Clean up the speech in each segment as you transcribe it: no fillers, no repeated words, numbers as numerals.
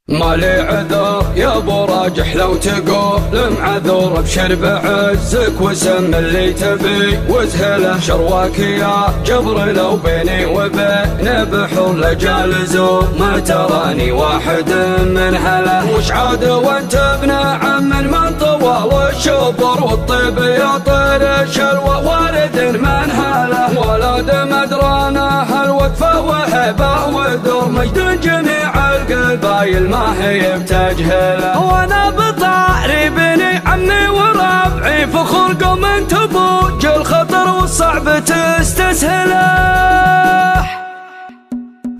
مالي عذر يا ابو راجح لو تقول معذور، ابشر بعزك وسم اللي تبي وسهله، شرواك يا جبر لو بيني وبين بحر لجالز ما تراني واحد من هله، وش عاد وانت ابن عم من طوال الشبر والطيب يا طير الشلوى وارد من هله، ولد مدرانه الوقفه وهبه ودور مجد جميع القبايل ما هي بتجهله، وانا بطاري بني عمي وربعي فخور قوم تبوج الخطر والصعب تستسهله،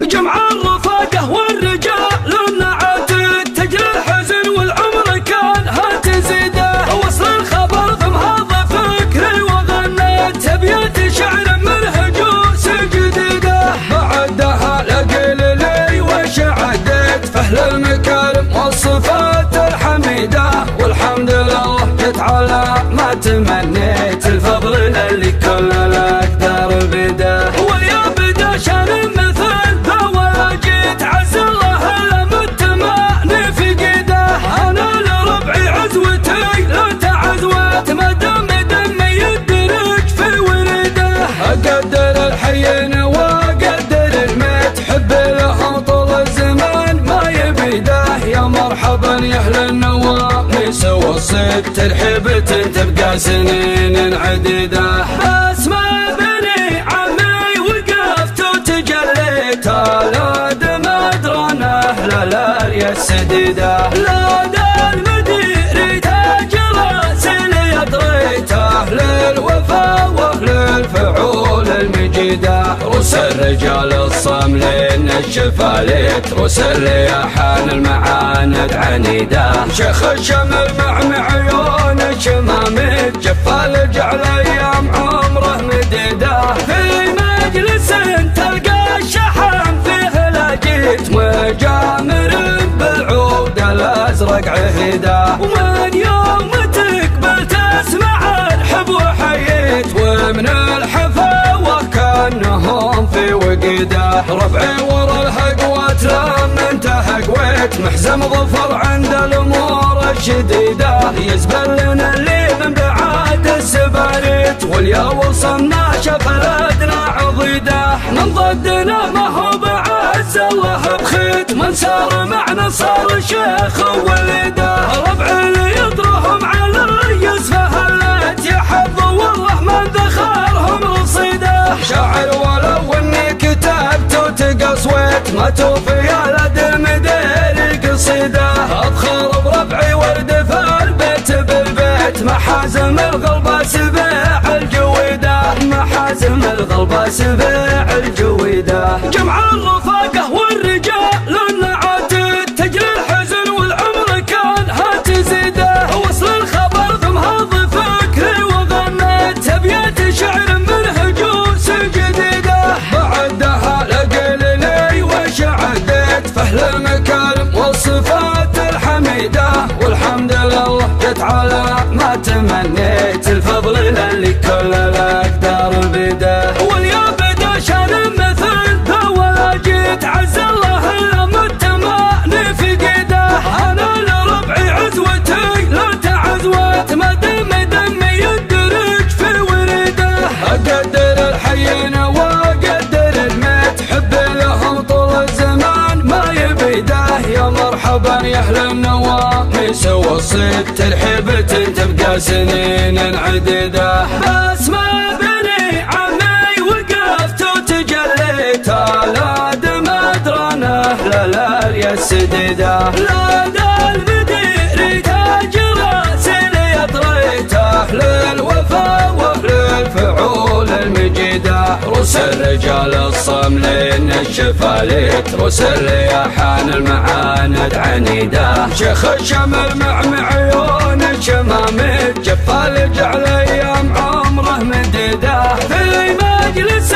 جمع الرفاقه والرجال والنعات تجري الحزن والعمر كان هتزيده، وصل الخبر ضمها فكري وغنيت ابيات شعر من هجوس جديده، بعدها لقيل لي وش عديت فهل المكارم والصفات الحميده، والحمد لله جت على ما تمنيت الفضل للي كل الاقدار بده، ويا بدا شان مثل ذا ولا جيت عز الله لمت ماني في قيده، انا لربعي عزوتي لو تعزوت ما دام دمي يدرج في ورده، اقدر الحين واقدر الميت حب له طول الزمان ما يبيده، يا مرحبا يا اهل النواميس والصيد ترحيبة تبقى سنين عديده، بس ما بني عمي وقفت وتجليت لاد مدرانه للاريا السديده، لاد المدير تاج راسي اطريته للوفا واهل الفعول المجيده، روس الرجال الصاملين الشفاليت روس الرياحان المعاند عنيده، شيخ الشمل مع عيون الشماميت جفال جعل ايام عمره مديده، في مجلس تلقى الشحن فيه لاجيت مجامر بالعود الازرق عهيده، ومن يوم تقبل تسمع الحب وحييت ومن الحفاوه كانهم في وقيده، ربعي ورا الهقوات لما انتهى قويت محزم ظفر عند الامور الشديده، يزبل لنا اللي من بعاد السباريت واليا وصلنا شفردنا عضيده، من ضدنا ما هو بعز الله بخيت من سار معنا صار شيخ ولده، ربع اللي يطرهم على الريس فهلت يا حظ والله من ذخرهم رصيده، شاعر ولو اني كتبت وتقصويت ما توفي يا لد المدير قصيده، ابخر بربعي ورد في البيت بالبيت محازم القلب سبيع الجويده، محازم القلب سبيع الجويده، جمع الرفاقه والرجال والنعات تجري الحزن والعمر كان هتزيده، وصل الخبر ضمها فكري وغنيت ابيات شعر من هجوس جديده، بعدها لقيل لي وش عديت فهل المكارم والصفات الحميده، والحمد لله جت على ما تمنيت الفضل للي كل الاقدار بده، واليا بدا شان مثل ذا ولا جيت عز الله لمت ماني في قيده، انا لربعي عزوتي لو تعزوت ما دمي يدرج في ورده، اقدر الحين واقدر الميت حب له طول الزمان ما يبيده، يا مرحبا يا اهل النواميس والصيد ترحيبة تبقى سنين عديده، بس ما بني عمي وقفت وتجليت لاد مدرانه للاريا السديده، لاد المدير تاج راسي اطريته للوفا واهل الفعول المجيده، روس الرجال الصاملين الشفاليت روس الرياحان المعاند عنيده، شيخ الشمل مع عيون الشماميت جفال جعل ايام عمره مديده، في مجلس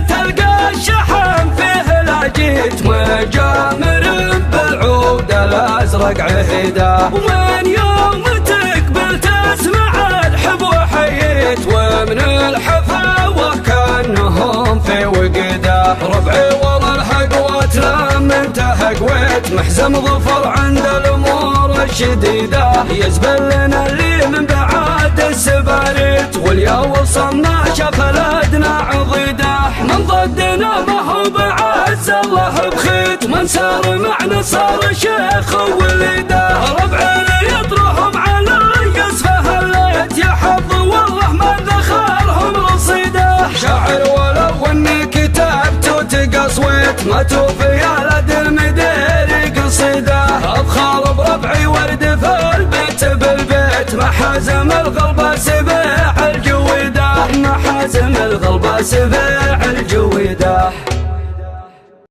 تلقى الشحن فيه لاجيت مجامر بالعود الازرق عهيده، ومن يوم تقبل تسمع الحب وحييت ومن الحفاوه كانهم في وقيده، ربعي ورا الهقوات لما وانته قويت محزم ظفر عند الامور الشديده يزبل لنا اللي من بعاد السباريت واليا وصلنا شاف الادنى عضيده من ضدنا ما هو بعز الله بخيت من سار معنا صار شيخ وليده ربعنا يطرحهم على يسفه الليت يا حظ والله ما ذخرهم رصيده شاعر ولو اني كتبت وتقصويت ما توفي يا لد المدير قصيده ابخار بربعي ورد في البيت بالبيت محازم القلب سبيع الجويده محازم القلب سبيع الجويده